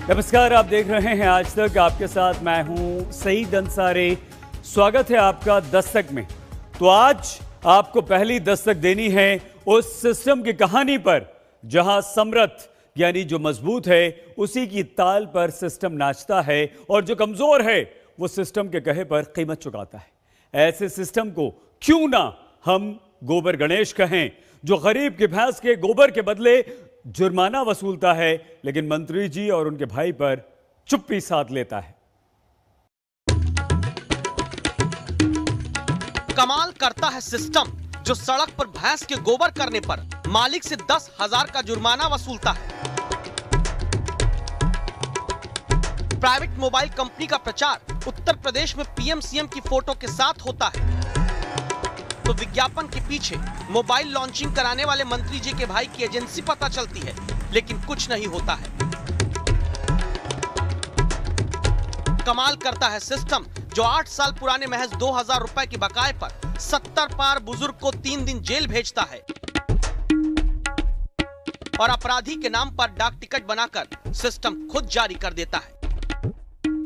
नमस्कार, आप देख रहे हैं आज तक। आपके साथ मैं हूं सईद अंसारी। स्वागत है आपका दस्तक में। तो आज आपको पहली दस्तक देनी है उस सिस्टम की कहानी पर जहां समर्थ यानी जो मजबूत है उसी की ताल पर सिस्टम नाचता है और जो कमजोर है वो सिस्टम के कहे पर कीमत चुकाता है। ऐसे सिस्टम को क्यों ना हम गोबर गणेश कहें, जो गरीब की भैंस के गोबर के बदले जुर्माना वसूलता है, लेकिन मंत्री जी और उनके भाई पर चुप्पी साध लेता है। कमाल करता है सिस्टम जो सड़क पर भैंस के गोबर करने पर मालिक से 10,000 का जुर्माना वसूलता है। प्राइवेट मोबाइल कंपनी का प्रचार उत्तर प्रदेश में पीएम सीएम की फोटो के साथ होता है, तो विज्ञापन के पीछे मोबाइल लॉन्चिंग कराने वाले मंत्री जी के भाई की एजेंसी पता चलती है, लेकिन कुछ नहीं होता है। कमाल करता है सिस्टम जो 8 साल पुराने महज 2,000 रुपए के बकाये पर 70 पार बुजुर्ग को 3 दिन जेल भेजता है और अपराधी के नाम पर डाक टिकट बनाकर सिस्टम खुद जारी कर देता है।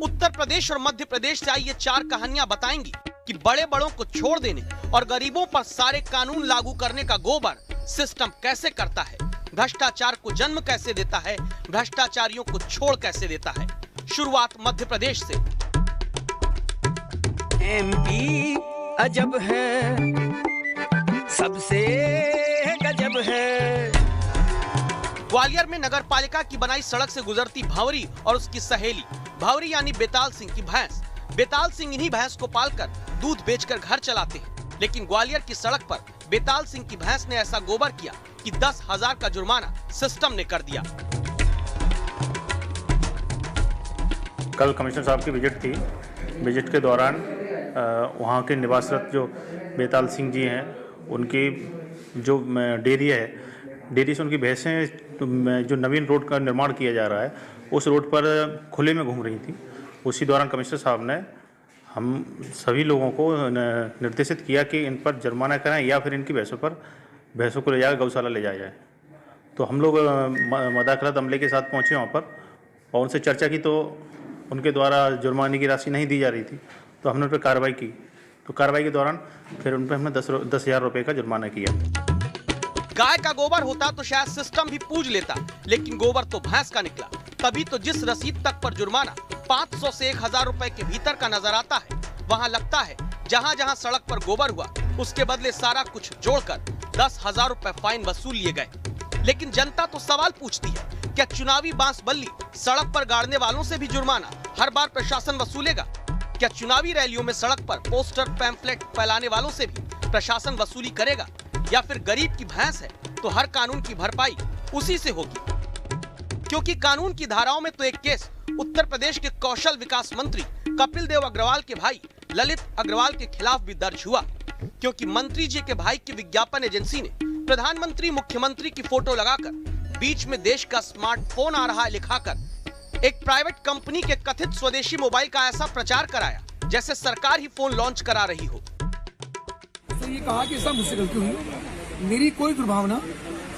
उत्तर प्रदेश और मध्य प्रदेश से आई ये 4 कहानियां बताएंगी कि बड़े बड़ों को छोड़ देने और गरीबों पर सारे कानून लागू करने का गोबर सिस्टम कैसे करता है, भ्रष्टाचार को जन्म कैसे देता है, भ्रष्टाचारियों को छोड़ कैसे देता है। शुरुआत मध्य प्रदेश से। एमपी अजब है, सबसे गजब है। ग्वालियर में नगर पालिका की बनाई सड़क से गुजरती भंवरी और उसकी सहेली। भंवरी यानी बेताल सिंह की भैंस। बेताल सिंह इन्हीं भैंस को पालकर दूध बेचकर घर चलाते हैं, लेकिन ग्वालियर की सड़क पर बेताल सिंह की भैंस ने ऐसा गोबर किया कि 10,000 का जुर्माना सिस्टम ने कर दिया। कल कमिश्नर साहब की विजिट थी। विजिट के दौरान वहाँ के निवासरत जो बेताल सिंह जी हैं, उनकी जो डेयरी है, डेयरी से उनकी भैंसें जो नवीन रोड का निर्माण किया जा रहा है उस रोड पर खुले में घूम रही थी। उसी दौरान कमिश्नर साहब ने हम सभी लोगों को निर्देशित किया कि इन पर जुर्माना कराएं या फिर इनकी भैंसों को ले जाकर गौशाला ले जाया जाए। तो हम लोग मदाखलत अमले के साथ पहुँचे वहाँ पर और उनसे चर्चा की, तो उनके द्वारा जुर्माने की राशि नहीं दी जा रही थी, तो हमने उन पर कार्रवाई की। तो कार्रवाई के दौरान फिर उन पर हमने 10,000 रुपये का जुर्माना किया। गाय का गोबर होता तो शायद सिस्टम भी पूज लेता, लेकिन गोबर तो भैंस का निकला। तभी तो जिस रसीद तक पर जुर्माना 500 से 1,000 रुपए के भीतर का नजर आता है, वहाँ लगता है जहाँ जहाँ सड़क पर गोबर हुआ उसके बदले सारा कुछ जोड़कर 10,000 रुपए फाइन वसूल लिए गए। लेकिन जनता तो सवाल पूछती है, क्या चुनावी बांस बल्ली सड़क पर गाड़ने वालों से भी जुर्माना हर बार प्रशासन वसूलेगा? क्या चुनावी रैलियों में सड़क पर पोस्टर पैम्फलेट फैलाने वालों से भी प्रशासन वसूली करेगा? या फिर गरीब की भैंस है तो हर कानून की भरपाई उसी से होगी? क्योंकि कानून की धाराओं में तो एक केस उत्तर प्रदेश के कौशल विकास मंत्री कपिल देव अग्रवाल के भाई ललित अग्रवाल के खिलाफ भी दर्ज हुआ, क्योंकि मंत्री जी के भाई की विज्ञापन एजेंसी ने प्रधानमंत्री मुख्यमंत्री की फोटो लगाकर बीच में देश का स्मार्टफोन आ रहा है लिखाकर एक प्राइवेट कंपनी के कथित स्वदेशी मोबाइल का ऐसा प्रचार कराया जैसे सरकार ही फोन लॉन्च करा रही हो। तो ये कहा कि सब मुझसे गलती हुई, मेरी कोई दुर्भावना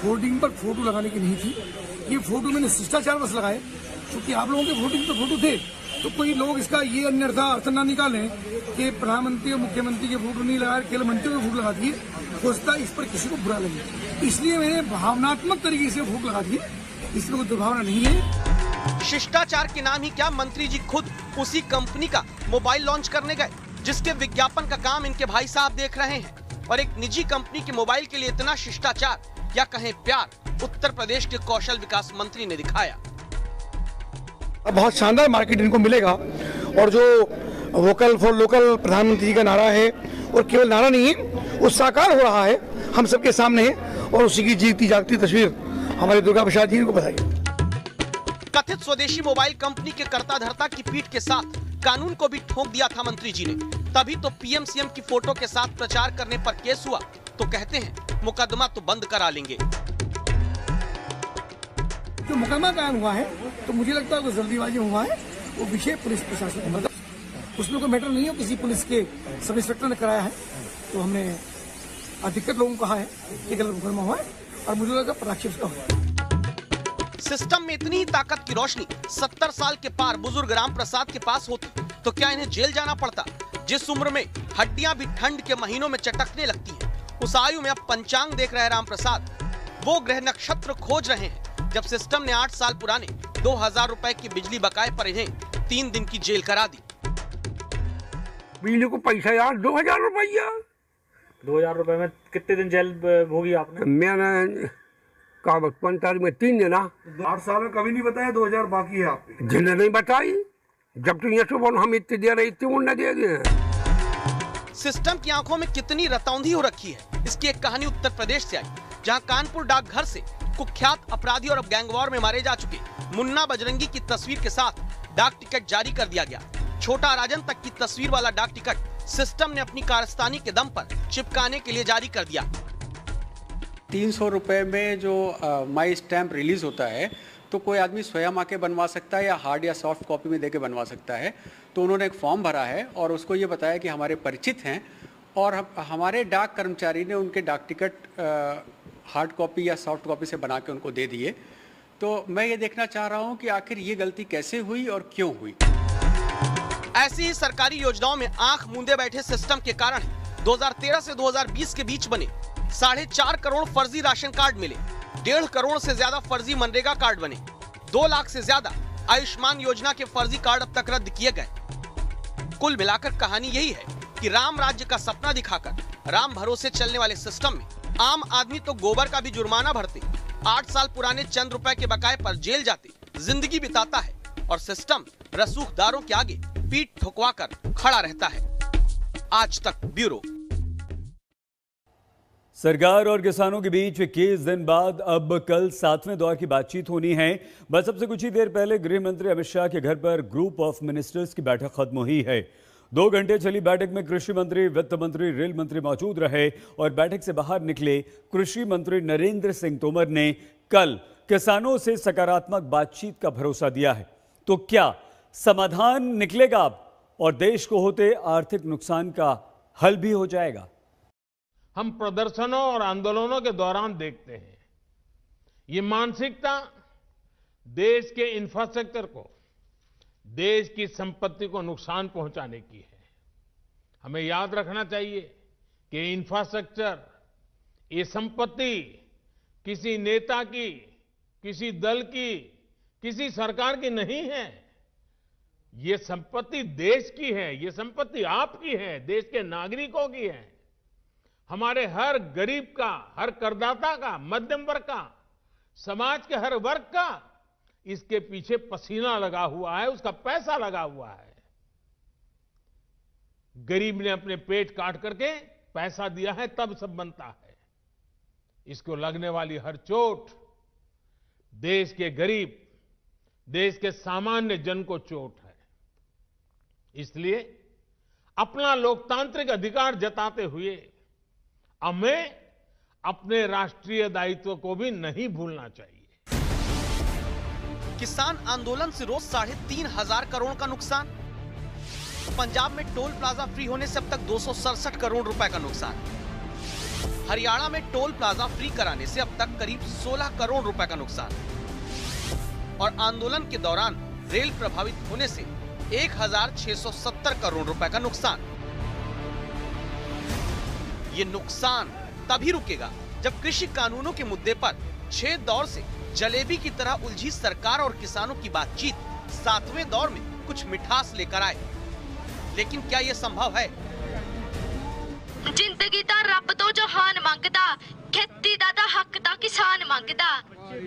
होर्डिंग पर फोटो लगाने की नहीं थी। ये फोटो मैंने शिष्टाचार बस लगाए, क्योंकि आप लोगों के होर्डिंग पर फोटो थे, तो कोई लोग इसका ये अन्यथा अर्थ ना निकालें कि प्रधानमंत्री और मुख्यमंत्री के फोटो नहीं लगाए, केवल मंत्रियों के फोटो लगा दिए, हो सकता है इस पर किसी को बुरा लगे, इसलिए मैंने भावनात्मक तरीके से फोटो लगा दिए। इसमें कोई दुर्भावना नहीं है। शिष्टाचार के नाम ही क्या, मंत्री जी खुद उसी कंपनी का मोबाइल लॉन्च करने गए जिसके विज्ञापन का काम इनके भाई साहब देख रहे हैं, और एक निजी कंपनी के मोबाइल के लिए इतना शिष्टाचार या कहें प्यार उत्तर प्रदेश के कौशल विकास मंत्री ने दिखाया। बहुत शानदार मार्केट इनको मिलेगा, और जो वोकल फॉर लोकल प्रधानमंत्री का नारा है, और केवल नारा नहीं है, वो साकार हो रहा है, हम सबके सामने है, और उसी की जीती जागती तस्वीर हमारे दुर्गा प्रसाद जी को बताई। कथित स्वदेशी मोबाइल कंपनी के कर्ता धर्ता की पीठ के साथ कानून को भी ठोक दिया था मंत्री जी ने। तभी तो पीएम सीएम की फोटो के साथ प्रचार करने पर केस हुआ, तो कहते हैं मुकदमा तो बंद करा लेंगे। जो मुकदमा कायम हुआ है, तो मुझे लगता है वो जल्दीबाजी हुआ है, वो विषय पुलिस प्रशासन मतलब उसमें कोई मैटर नहीं है, किसी पुलिस के सब इंस्पेक्टर ने कराया है, तो हमने अधिकतर लोगों को कहा है कि गलत मुकदमा हुआ है, और मुझे लगा पराक्षेप का हुआ है। सिस्टम में इतनी ही ताकत की रोशनी 70 साल के पार बुजुर्ग राम प्रसाद के पास होती तो क्या इन्हें जेल जाना पड़ता? जिस उम्र में हड्डियां भी ठंड के महीनों में चटकने लगती हैं, उस आयु में अब पंचांग देख रहे राम प्रसाद वो ग्रह नक्षत्र खोज रहे हैं जब सिस्टम ने 8 साल पुराने 2000 रुपए की बिजली बकाए पर इन्हें 3 दिन की जेल करा दी। बिजली को पैसा यार 2000 रुपया। 2000 रुपए में कितने दिन जेल भोगी आपने? मैंने कहा 45 में 3 दिन। 8 साल में कभी नहीं बताया 2000 बाकी है आपके। जिन्हें नहीं बताई, जब तो ये सुबह हम इतने दे रहे इतने उन्हें दे दिए। सिस्टम की आंखों में कितनी रतौंधी हो रखी है, इसकी एक कहानी उत्तर प्रदेश से आई, जहां कानपुर डाकघर से कुख्यात अपराधी और अब गैंगवॉर में मारे जा चुके मुन्ना बजरंगी की तस्वीर के साथ डाक टिकट जारी कर दिया गया। छोटा राजन तक की तस्वीर वाला डाक टिकट सिस्टम ने अपनी कारस्तानी के दम पर चिपकाने के लिए जारी कर दिया। 300 रुपए में जो माई स्टैम्प रिलीज होता है तो कोई आदमी स्वयं आके बनवा सकता है या हार्ड या सॉफ्ट कॉपी में देके बनवा सकता है। तो उन्होंने एक फॉर्म भरा है और उसको ये बताया कि हमारे परिचित हैं और हमारे डाक कर्मचारी ने उनके डाक टिकट हार्ड कॉपी या सॉफ्ट कॉपी से बना के उनको दे दिए। तो मैं ये देखना चाह रहा हूँ कि आखिर ये गलती कैसे हुई और क्यों हुई। ऐसी ही सरकारी योजनाओं में आंख मूंदे बैठे सिस्टम के कारण 2013 से 2020 के बीच बने 4.5 करोड़ फर्जी राशन कार्ड मिले, 1.5 करोड़ से ज्यादा फर्जी मनरेगा कार्ड बने, 2 लाख से ज्यादा आयुष्मान योजना के फर्जी कार्ड अब तक रद्द किए गए। कुल मिलाकर कहानी यही है कि राम राज्य का सपना दिखाकर राम भरोसे चलने वाले सिस्टम में आम आदमी तो गोबर का भी जुर्माना भरते, 8 साल पुराने चंद रुपए के बकाए पर जेल जाते जिंदगी बिताता है और सिस्टम रसूखदारों के आगे पीठ ठुकवाकर खड़ा रहता है। आज तक ब्यूरो। सरकार और किसानों के बीच 21 दिन बाद अब कल 7वें दौर की बातचीत होनी है। बस अब से कुछ ही देर पहले गृह मंत्री अमित शाह के घर पर ग्रुप ऑफ मिनिस्टर्स की बैठक खत्म हुई है। 2 घंटे चली बैठक में कृषि मंत्री, वित्त मंत्री, रेल मंत्री मौजूद रहे और बैठक से बाहर निकले कृषि मंत्री नरेंद्र सिंह तोमर ने कल किसानों से सकारात्मक बातचीत का भरोसा दिया है। तो क्या समाधान निकलेगा अब और देश को होते आर्थिक नुकसान का हल भी हो जाएगा? हम प्रदर्शनों और आंदोलनों के दौरान देखते हैं ये मानसिकता देश के इंफ्रास्ट्रक्चर को, देश की संपत्ति को नुकसान पहुंचाने की है। हमें याद रखना चाहिए कि इंफ्रास्ट्रक्चर, ये संपत्ति किसी नेता की, किसी दल की, किसी सरकार की नहीं है। ये संपत्ति देश की है, ये संपत्ति आपकी है, देश के नागरिकों की है। हमारे हर गरीब का, हर करदाता का, मध्यम वर्ग का, समाज के हर वर्ग का इसके पीछे पसीना लगा हुआ है, उसका पैसा लगा हुआ है। गरीब ने अपने पेट काट करके पैसा दिया है, तब सब बनता है। इसको लगने वाली हर चोट देश के गरीब, देश के सामान्य जन को चोट है। इसलिए अपना लोकतांत्रिक अधिकार जताते हुए हमें अपने राष्ट्रीय दायित्व को भी नहीं भूलना चाहिए। किसान आंदोलन से रोज 3,500 करोड़ का नुकसान। पंजाब में टोल प्लाजा फ्री होने से अब तक 267 करोड़ रुपए का नुकसान। हरियाणा में टोल प्लाजा फ्री कराने से अब तक करीब 16 करोड़ रुपए का नुकसान। और आंदोलन के दौरान रेल प्रभावित होने से 1,670 करोड़ रुपए का नुकसान। ये नुकसान तभी रुकेगा जब कृषि कानूनों के मुद्दे पर 6 दौर से जलेबी की तरह उलझी सरकार और किसानों की बातचीत 7वें दौर में कुछ मिठास लेकर आए। लेकिन क्या ये संभव है? जिंदगी दा रब तो जहान मंगदा, खेती दा हक ता किसान मंगदा,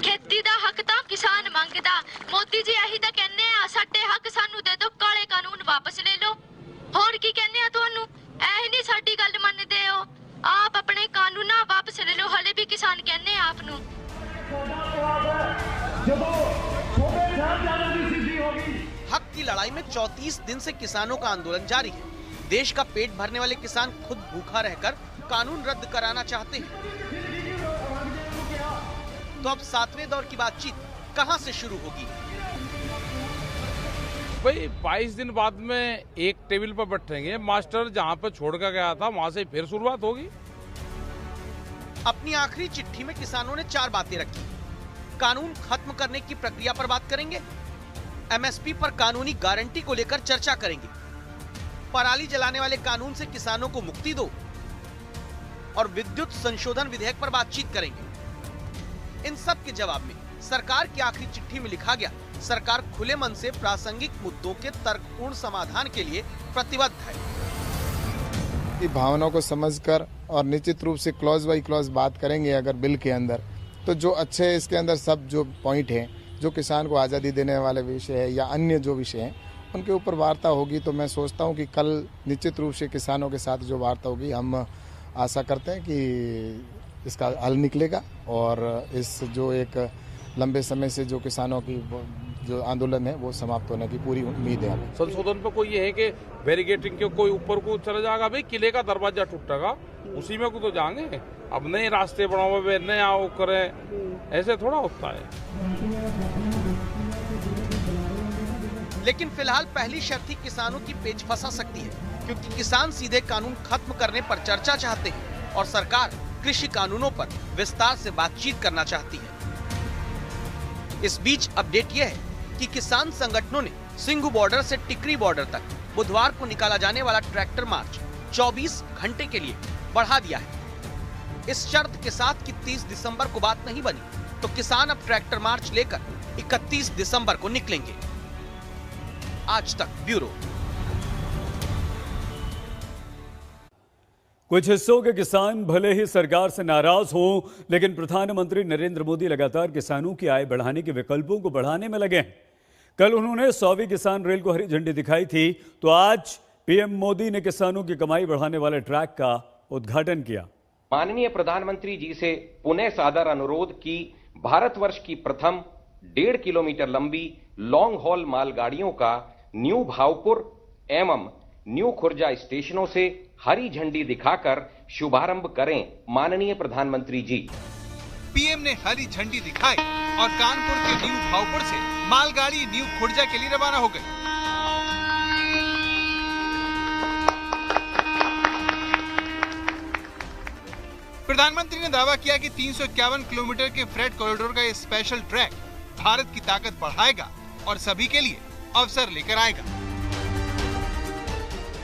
खेती दा हक ता किसान मंगदा। मोदी जी यही तो कहने आ, साडे हक सानू दे दो, काले कानून वापस ले लो। होर की कहने आ तुहानू? ऐ नहीं साडी गल मनदे हो, आप अपने कानून वापस ले लो। हले भी किसान कहने आपनू। हक की लड़ाई में 34 दिन से किसानों का आंदोलन जारी है। देश का पेट भरने वाले किसान खुद भूखा रहकर कानून रद्द कराना चाहते हैं। तो अब 7वें दौर की बातचीत कहां से शुरू होगी? भाई 22 दिन बाद में एक टेबल पर बैठेंगे, मास्टर जहां पर छोड़ कर गया था वहां से फिर शुरुआत होगी। अपनी आखिरी चिट्ठी में किसानों ने 4 बातें रखी। कानून खत्म करने की प्रक्रिया पर बात करेंगे। एमएसपी पर कानूनी गारंटी को लेकर चर्चा करेंगे। पराली जलाने वाले कानून से किसानों को मुक्ति दो और विद्युत संशोधन विधेयक पर बातचीत करेंगे। इन सब के जवाब में सरकार की आखिरी चिट्ठी में लिखा गया, सरकार खुले मन से प्रासंगिक मुद्दों के तर्कपूर्ण समाधान के लिए प्रतिबद्ध है। भावनाओं को समझकर और निश्चित रूप से क्लॉज बाई क्लॉज बात करेंगे अगर बिल के अंदर, तो जो अच्छे इसके अंदर सब जो पॉइंट हैं, जो किसान को आज़ादी देने वाले विषय है या अन्य जो विषय हैं, उनके ऊपर वार्ता होगी। तो मैं सोचता हूं कि कल निश्चित रूप से किसानों के साथ जो वार्ता होगी, हम आशा करते हैं कि इसका हल निकलेगा और इस जो एक लंबे समय से जो किसानों की जो आंदोलन है वो समाप्त होने की पूरी उम्मीद है हमें। संशोधन पर कोई ये है कि बैरिकेटिंग के कोई ऊपर को चला जाएगा, भाई किले का दरवाजा टूटेगा उसी में को तो जाएंगे। अब नए रास्ते बनाओ, नए आओ करें, ऐसे थोड़ा होता है। लेकिन फिलहाल पहली शर्त ही किसानों की पेच फंसा सकती है, क्योंकि किसान सीधे कानून खत्म करने पर चर्चा चाहते हैं और सरकार कृषि कानूनों पर विस्तार से बातचीत करना चाहती है। इस बीच अपडेट यह है कि किसान संगठनों ने सिंघू बॉर्डर से टिकरी बॉर्डर तक बुधवार को निकाला जाने वाला ट्रैक्टर मार्च 24 घंटे के लिए बढ़ा दिया है। इस शर्त के साथ कि 30 दिसंबर को बात नहीं बनी, तो किसान अब ट्रैक्टर मार्च लेकर 31 दिसंबर को निकलेंगे। आज तक ब्यूरो। कुछ हिस्सों के किसान भले ही सरकार से नाराज हों, लेकिन प्रधानमंत्री नरेंद्र मोदी लगातार किसानों की आय बढ़ाने के विकल्पों को बढ़ाने में लगे हैं। कल उन्होंने 100वीं किसान रेल को हरी झंडी दिखाई थी, तो आज पीएम मोदी ने किसानों की कमाई बढ़ाने वाले ट्रैक का उद्घाटन किया। माननीय प्रधानमंत्री जी से पुनः सादर अनुरोध कि भारतवर्ष की प्रथम 1.5 किलोमीटर लंबी लॉन्ग हॉल मालगाड़ियों का न्यू भावपुर एवं न्यू खुर्जा स्टेशनों से हरी झंडी दिखाकर शुभारंभ करें। माननीय प्रधानमंत्री जी। पीएम ने हरी झंडी दिखाई और कानपुर के न्यू भावपुर से मालगाड़ी न्यू खुर्जा के लिए रवाना हो गई। प्रधानमंत्री ने दावा किया कि 351 किलोमीटर के फ्रेट कॉरिडोर का ये स्पेशल ट्रैक भारत की ताकत बढ़ाएगा और सभी के लिए अवसर लेकर आएगा।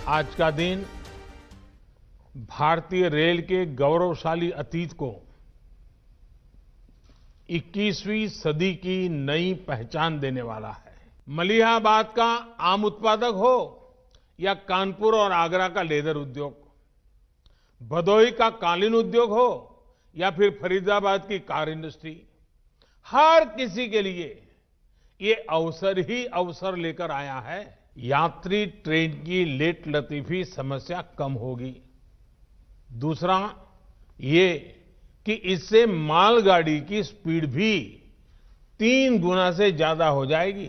आज का दिन भारतीय रेल के गौरवशाली अतीत को 21वीं सदी की नई पहचान देने वाला है। मलिहाबाद का आम उत्पादक हो या कानपुर और आगरा का लेदर उद्योग, भदोही का कालीन उद्योग हो या फिर फरीदाबाद की कार इंडस्ट्री, हर किसी के लिए ये अवसर ही अवसर लेकर आया है। यात्री ट्रेन की लेट लतीफी समस्या कम होगी। दूसरा ये कि इससे मालगाड़ी की स्पीड भी 3 गुना से ज्यादा हो जाएगी।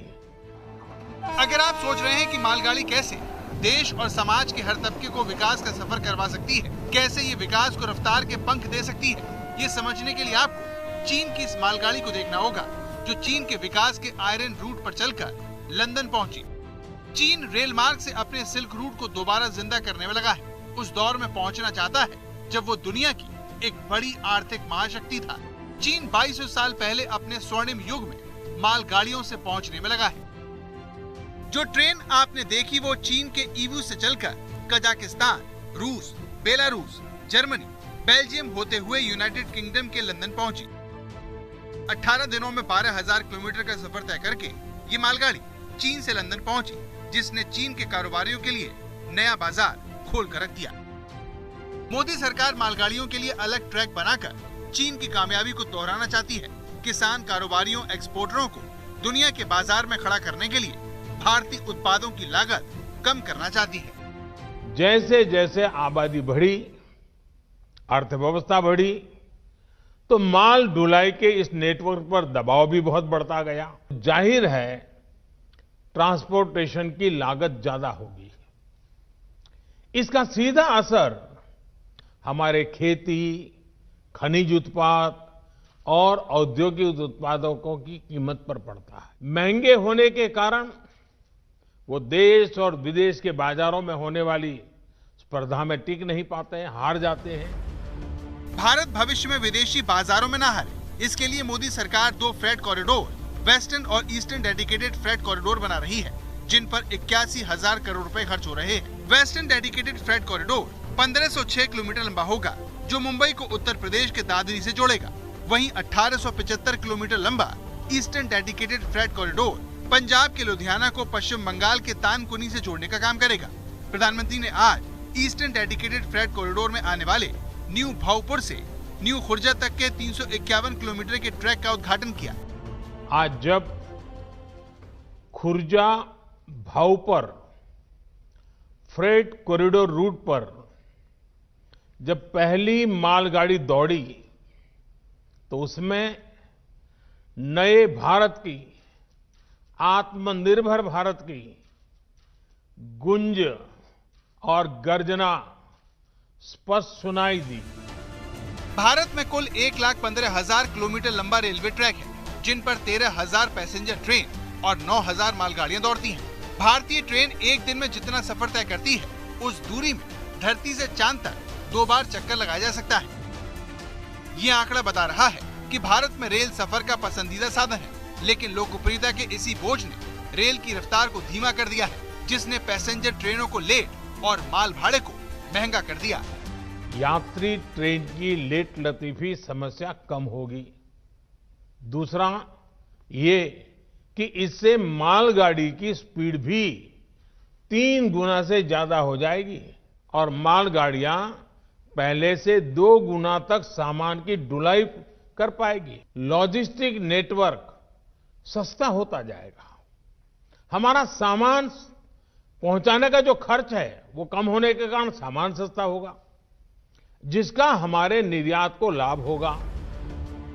अगर आप सोच रहे हैं कि मालगाड़ी कैसे देश और समाज के हर तबके को विकास का सफर करवा सकती है, कैसे ये विकास को रफ्तार के पंख दे सकती है, ये समझने के लिए आपको चीन की इस मालगाड़ी को देखना होगा, जो चीन के विकास के आयरन रूट पर चलकर लंदन पहुंची। चीन रेल मार्ग से अपने सिल्क रूट को दोबारा जिंदा करने में लगा है। उस दौर में पहुंचना चाहता है जब वो दुनिया की एक बड़ी आर्थिक महाशक्ति था। चीन 2200 साल पहले अपने स्वर्णिम युग में मालगाड़ियों से पहुंचने में लगा है। जो ट्रेन आपने देखी वो चीन के ईवू से चलकर कजाकिस्तान, रूस, बेलारूस, जर्मनी, बेल्जियम होते हुए यूनाइटेड किंगडम के लंदन पहुंची। 18 दिनों में 12,000 किलोमीटर का सफर तय करके ये मालगाड़ी चीन से लंदन पहुंची, जिसने चीन के कारोबारियों के लिए नया बाजार खोल कर रख दिया। मोदी सरकार मालगाड़ियों के लिए अलग ट्रैक बनाकर चीन की कामयाबी को दोहराना चाहती है। किसान कारोबारियों, एक्सपोर्टरों को दुनिया के बाजार में खड़ा करने के लिए भारतीय उत्पादों की लागत कम करना चाहती है। जैसे जैसे आबादी बढ़ी, अर्थव्यवस्था बढ़ी, तो माल ढुलाई के इस नेटवर्क पर दबाव भी बहुत बढ़ता गया। जाहिर है ट्रांसपोर्टेशन की लागत ज्यादा होगी। इसका सीधा असर हमारे खेती, खनिज उत्पाद और औद्योगिक उत्पादों की कीमत पर पड़ता है। महंगे होने के कारण वो देश और विदेश के बाजारों में होने वाली स्पर्धा में टिक नहीं पाते हैं, हार जाते हैं। भारत भविष्य में विदेशी बाजारों में न हारे, इसके लिए मोदी सरकार 2 फ्रेट कॉरिडोर, वेस्टर्न और ईस्टर्न डेडिकेटेड फ्रेट कॉरिडोर बना रही है, जिन पर 81,000 करोड़ रुपए खर्च हो रहे हैं। Western dedicated freight corridor 1506 kilometre लंबा होगा, जो मुंबई को उत्तर प्रदेश के दादरी से जोड़ेगा। वहीं 1875 किलोमीटर लंबा eastern dedicated freight corridor Punjab के लुधियाना को पश्चिम बंगाल के तानकुनी से जोड़ने का काम करेगा। प्रधानमंत्री ने आज ईस्टर्न डेडिकेटेड फ्रेट कॉरिडोर में आने वाले न्यू भाऊपुर से न्यू खुर्जा तक के 351 किलोमीटर के ट्रैक का उद्घाटन किया। आज जब Khurja Bhaupur freight corridor route पर जब पहली मालगाड़ी दौड़ी तो उसमें नए भारत की, आत्मनिर्भर भारत की गुंज और गर्जना स्पष्ट सुनाई दी। भारत में कुल 1,15,000 किलोमीटर लंबा रेलवे ट्रैक है, जिन पर 13,000 पैसेंजर ट्रेन और 9,000 मालगाड़ियां दौड़ती हैं। भारतीय ट्रेन एक दिन में जितना सफर तय करती है, उस दूरी में धरती से चांद तक 2 बार चक्कर लगाया जा सकता है। ये आंकड़ा बता रहा है कि भारत में रेल सफर का पसंदीदा साधन है, लेकिन लोकप्रियता के इसी बोझ ने रेल की रफ्तार को धीमा कर दिया है, जिसने पैसेंजर ट्रेनों को लेट और माल भाड़े को महंगा कर दिया। यात्री ट्रेन की लेट लतीफी समस्या कम होगी। दूसरा ये कि इससे मालगाड़ी की स्पीड भी 3 गुना से ज्यादा हो जाएगी और मालगाड़ियां पहले से 2 गुना तक सामान की ढुलाई कर पाएगी। लॉजिस्टिक नेटवर्क सस्ता होता जाएगा। हमारा सामान पहुंचाने का जो खर्च है वो कम होने के कारण सामान सस्ता होगा, जिसका हमारे निर्यात को लाभ होगा।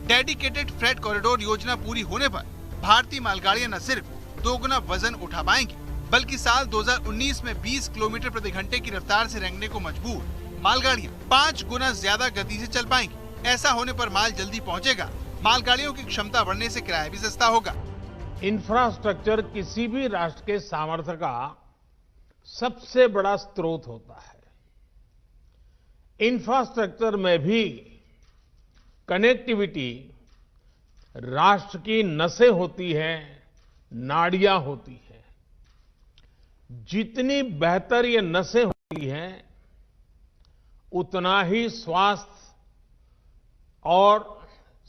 डेडिकेटेड फ्रेट कॉरिडोर योजना पूरी होने पर भारतीय मालगाड़ियां न सिर्फ 2 गुना वजन उठा पाएंगी, बल्कि साल 2019 में 20 किलोमीटर प्रति घंटे की रफ्तार से रेंगने को मजबूर मालगाड़ियां 5 गुना ज्यादा गति से चल पाएंगी। ऐसा होने पर माल जल्दी पहुंचेगा, मालगाड़ियों की क्षमता बढ़ने से किराया भी सस्ता होगा। इंफ्रास्ट्रक्चर किसी भी राष्ट्र के सामर्थ्य का सबसे बड़ा स्रोत होता है। इंफ्रास्ट्रक्चर में भी कनेक्टिविटी राष्ट्र की नसें होती हैं, नाड़ियां होती हैं। जितनी बेहतर ये नसें होती हैं, उतना ही स्वास्थ्य और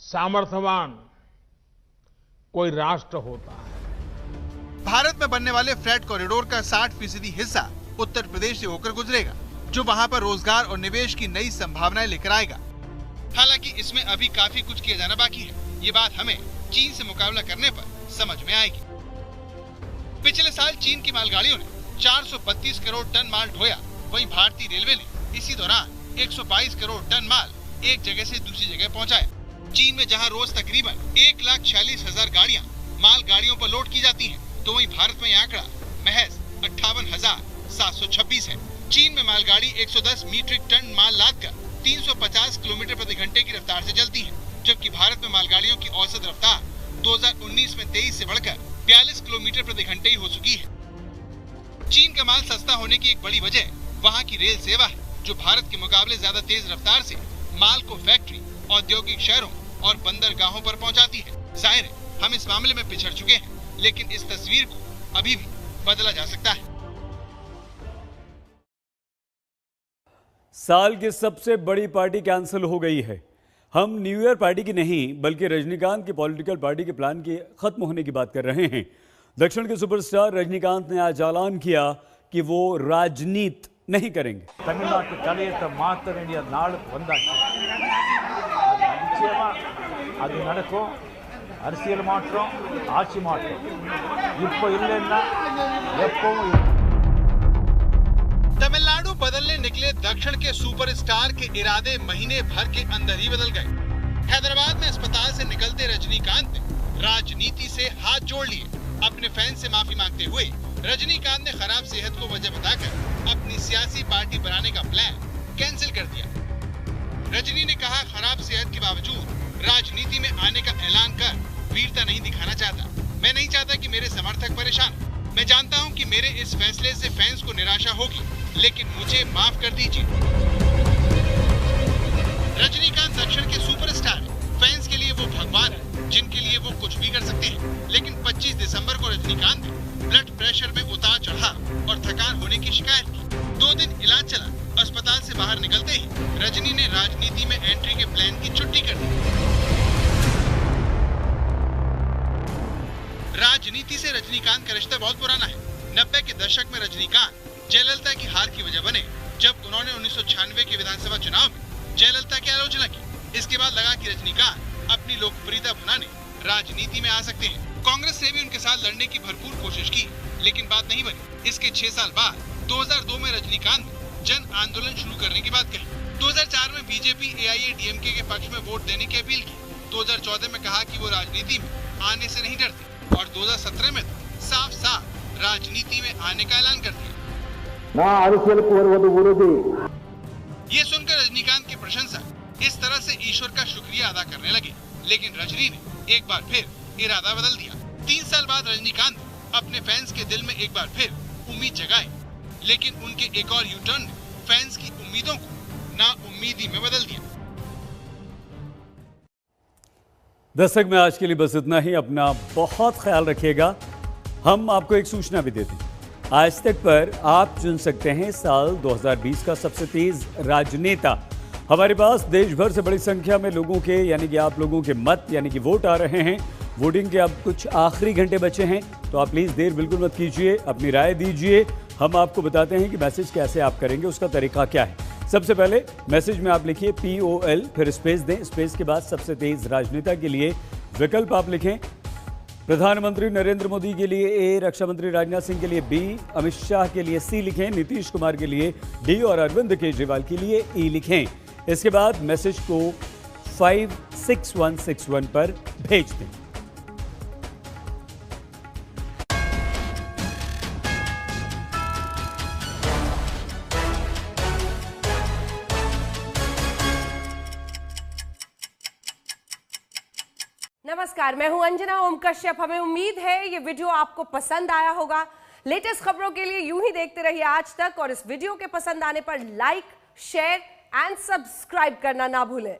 सामर्थ्यवान कोई राष्ट्र होता है। भारत में बनने वाले फ्रेट कॉरिडोर का 60% हिस्सा उत्तर प्रदेश से होकर गुजरेगा, जो वहां पर रोजगार और निवेश की नई संभावनाएं लेकर आएगा। हालांकि इसमें अभी काफी कुछ किया जाना बाकी है। ये बात हमें चीन से मुकाबला करने पर समझ में आएगी। पिछले साल चीन की मालगाड़ियों ने 432 करोड़ टन माल ढोया, वहीं भारतीय रेलवे ने इसी दौरान 122 करोड़ टन माल एक जगह से दूसरी जगह पहुंचाया। चीन में जहां रोज तकरीबन 1,46,000 गाड़ियां मालगाड़ियों पर लोड की जाती हैं, तो वहीं भारत में यह आंकड़ा महज 58,726 है। चीन में मालगाड़ी 110 मीट्रिक टन माल लादकर 350 किलोमीटर प्रति घंटे की रफ्तार से चलती है, जबकि भारत में मालगाड़ियों की औसत रफ्तार 2019 में 23 से बढ़कर 42 किलोमीटर प्रति घंटे ही हो चुकी है। चीन का माल सस्ता होने की एक बड़ी वजह वहाँ की रेल सेवा है, जो भारत के मुकाबले ज्यादा तेज रफ्तार से माल को फैक्ट्री, औद्योगिक शहरों और बंदरगाहों पर पहुँचाती है। जाहिर है हम इस मामले में पिछड़ चुके हैं, लेकिन इस तस्वीर को अभी भी बदला जा सकता है। साल की सबसे बड़ी पार्टी कैंसिल हो गई है। हम न्यू ईयर पार्टी की नहीं, बल्कि रजनीकांत की पॉलिटिकल पार्टी के प्लान के खत्म होने की बात कर रहे हैं। दक्षिण के सुपरस्टार रजनीकांत ने आज ऐलान किया कि वो राजनीति नहीं करेंगे। தமிழ்நாட்டு தலையத்தை மாற்ற வேண்டிய நாள் வந்தாச்சு. நிச்சயமா அது நடக்கும். அரசியல் மாற்றம், ஆட்சி மாற்றம் இப்போ இல்லைன்னா எப்பவும் तमिलनाडु बदलने निकले दक्षिण के सुपरस्टार के इरादे महीने भर के अंदर ही बदल गए। हैदराबाद में अस्पताल से निकलते रजनीकांत ने राजनीति से हाथ जोड़ लिए। अपने फैन से माफी मांगते हुए रजनीकांत ने खराब सेहत को वजह बताकर अपनी सियासी पार्टी बनाने का प्लान कैंसिल कर दिया। रजनी ने कहा, खराब सेहत के बावजूद राजनीति में आने का ऐलान कर वीरता नहीं दिखाना चाहता। मैं नहीं चाहता कि मेरे समर्थक परेशान। मैं जानता हूं कि मेरे इस फैसले से फैंस को निराशा होगी, लेकिन मुझे माफ कर दीजिए। रजनीकांत दक्षिण के सुपरस्टार हैं। फैंस के लिए वो वो भगवान है जिनके लिए वो कुछ भी कर सकते हैं। लेकिन 25 दिसंबर को रजनीकांत ने ब्लड प्रेशर में उतार चढ़ाव और थकान होने की शिकायत की। 2 दिन इलाज चला। अस्पताल से बाहर निकलते ही रजनी ने राजनीति में एंट्री के प्लान की छुट्टी कर दी। राजनीति से रजनीकांत का रिश्ता बहुत पुराना है। 90 के दशक में रजनीकांत जयललिता की हार की वजह बने जब उन्होंने 1996 के विधानसभा चुनाव में जयललिता की आलोचना की। इसके बाद लगा कि रजनीकांत अपनी लोकप्रियता बनाने राजनीति में आ सकते हैं। कांग्रेस ने भी उनके साथ लड़ने की भरपूर कोशिश की, लेकिन बात नहीं बनी। इसके 6 साल बाद 2002 में रजनीकांत ने जन आंदोलन शुरू करने की बात कही। 2004 में बीजेपी AIADMK के पक्ष में वोट देने की अपील की। 2014 में कहा कि वो राजनीति में आने से नहीं डरते और 2017 में साफ साफ राजनीति में आने का ऐलान कर दिया। ये सुनकर रजनीकांत के प्रशंसक इस तरह से ईश्वर का शुक्रिया अदा करने लगे, लेकिन रजनी ने एक बार फिर इरादा बदल दिया। 3 साल बाद रजनीकांत अपने फैंस के दिल में एक बार फिर उम्मीद जगाई, लेकिन उनके एक और यूटर्न ने फैंस की उम्मीदों को नाउम्मीदी में बदल दिया। दस्तक में आज के लिए बस इतना ही। अपना बहुत ख्याल रखिएगा। हम आपको एक सूचना भी देते हैं। आज तक पर आप चुन सकते हैं साल 2020 का सबसे तेज राजनेता। हमारे पास देश भर से बड़ी संख्या में लोगों के यानी कि आप लोगों के मत यानी कि वोट आ रहे हैं। वोटिंग के अब कुछ आखिरी घंटे बचे हैं, तो आप प्लीज़ देर बिल्कुल मत कीजिए, अपनी राय दीजिए। हम आपको बताते हैं कि मैसेज कैसे आप करेंगे, उसका तरीका क्या है। सबसे पहले मैसेज में आप लिखिए POL, फिर स्पेस दें। स्पेस के बाद सबसे तेज राजनेता के लिए विकल्प आप लिखें। प्रधानमंत्री नरेंद्र मोदी के लिए A, रक्षा मंत्री राजनाथ सिंह के लिए B, अमित शाह के लिए C लिखें, नीतीश कुमार के लिए D और अरविंद केजरीवाल के लिए E लिखें। इसके बाद मैसेज को 56161 पर भेज दें। नमस्कार, मैं हूं अंजना ओम कश्यप। हमें उम्मीद है ये वीडियो आपको पसंद आया होगा। लेटेस्ट खबरों के लिए यूं ही देखते रहिए आज तक, और इस वीडियो के पसंद आने पर लाइक, शेयर एंड सब्सक्राइब करना ना भूलें।